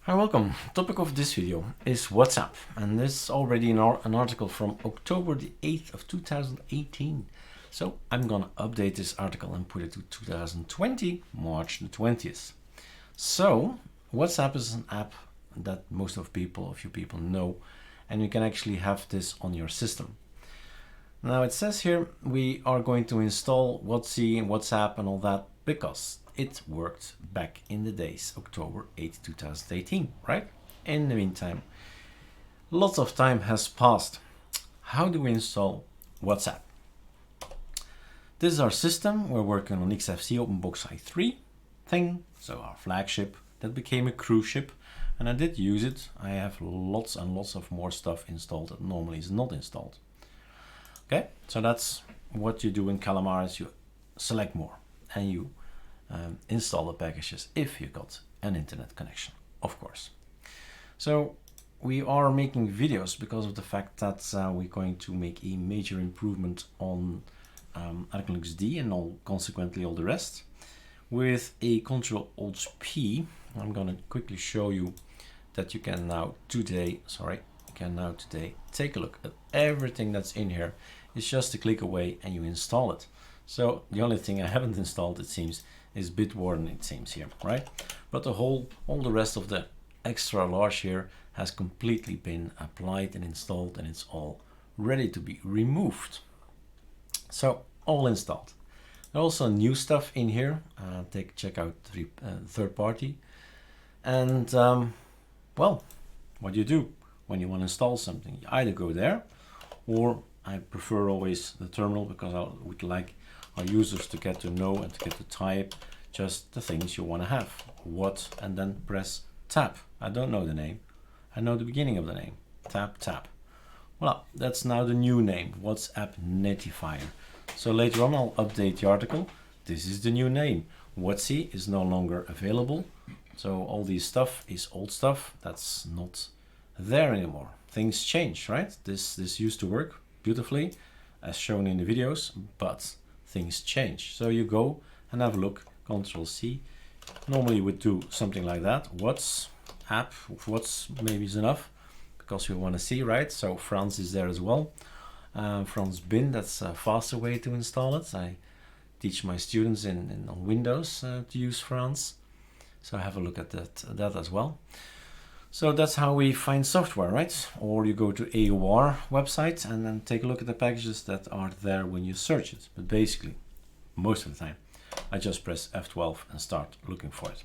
Hi, welcome. Topic of this video is WhatsApp, and this is already an article from October the 8th of 2018. So I'm gonna update this article and put it to 2020, March the 20th. So WhatsApp is an app that most of you people know, and you can actually have this on your system. Now it says here we are going to install WhatsApp and all that because it worked back in the days, October 8, 2018, right? In the meantime, lots of time has passed. How do we install WhatsApp? This is our system. We're working on XFC OpenBox i3 thing, so our flagship that became a cruise ship, and I did use it. I have lots and lots of more stuff installed that normally is not installed. Okay, so that's what you do in Calamaris. You select more and you install the packages if you got an internet connection, of course. So we are making videos because of the fact that we're going to make a major improvement on ArcoLinux D and consequently all the rest. With a Ctrl-Alt-P, I'm going to quickly show you that you can now today take a look at everything that's in here. It's just a click away and you install it. So the only thing I haven't installed, it seems, is Bitwarden, it seems here, right? But all the rest of the extra large here has completely been applied and installed, and it's all ready to be removed. So all installed. There's also new stuff in here. Check out third party. And well, what do you do when you want to install something? You either go there, or I prefer always the terminal because I would like our users to get to know and to get to type just the things you want to have. What, and then press tab. I don't know the name. I know the beginning of the name. Tab. Well, that's now the new name, WhatsApp Netifier. So later on I'll update the article. This is the new name. WhatsApp is no longer available. So all this stuff is old stuff that's not there anymore. Things change, right? This used to work beautifully as shown in the videos, but things change. So you go and have a look, Ctrl-C. Normally you would do something like that. WhatsApp, maybe is enough because we want to see, right? So France is there as well. France bin, that's a faster way to install it. I teach my students on Windows to use France. So have a look at that as well. So that's how we find software, right? Or you go to AOR website and then take a look at the packages that are there when you search it. But basically, most of the time, I just press F12 and start looking for it.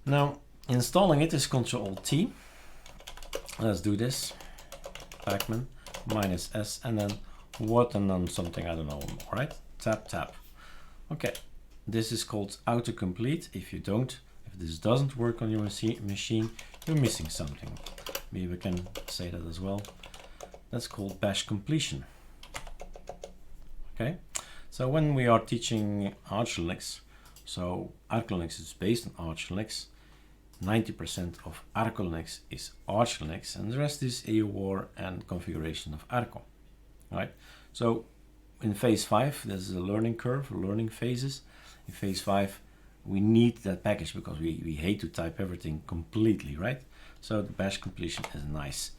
Now, installing it is Ctrl-T. Let's do this. Pacman -S and then what and then something, I don't know, right? Tab. Okay, this is called autocomplete. If this doesn't work on your machine, you're missing something. Maybe we can say that as well. That's called bash completion. Okay, so when we are teaching ArcoLinux, so ArcoLinux is based on ArcoLinux, 90% of ArcoLinux is ArcoLinux, and the rest is AOR and configuration of Arco. Right? So in phase 5, there's a learning curve, learning phases. In phase 5, we need that package because we hate to type everything completely, right? So the bash completion is a nice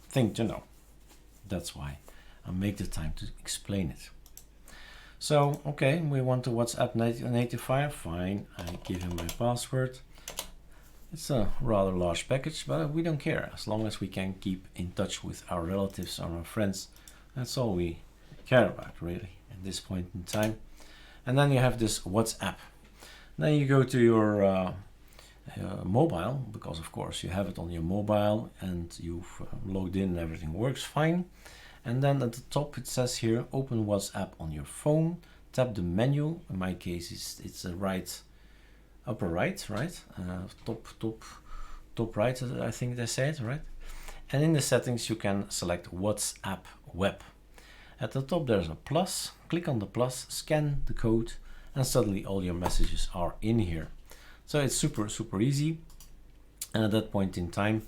thing to know. That's why I make the time to explain it. So, okay, we want to WhatsApp Netifier. Fine, I give him my password. It's a rather large package, but we don't care. As long as we can keep in touch with our relatives or our friends, that's all we care about, really, at this point in time. And then you have this WhatsApp. Then you go to your mobile, because of course you have it on your mobile and you've logged in and everything works fine. And then at the top it says here, open WhatsApp on your phone, tap the menu. In my case it's the upper right, right? Top right, I think they say it, right? And in the settings you can select WhatsApp Web. At the top there's a plus, click on the plus, scan the code, and suddenly all your messages are in here. So it's super easy, and at that point in time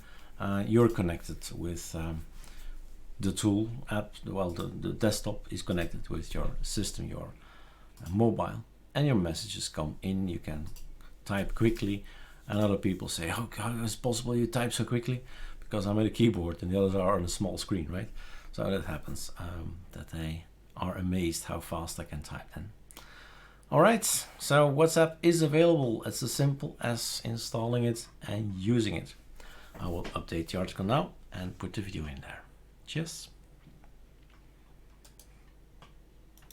you're connected with the tool app. Well, the desktop is connected with your system, your mobile, and your messages come in. You can type quickly And other people say, how is it possible you type so quickly? Because I'm at a keyboard and the others are on a small screen, right? So that happens, that they are amazed how fast I can type then. Alright, so WhatsApp is available. It's as simple as installing it and using it. I will update the article now and put the video in there. Cheers.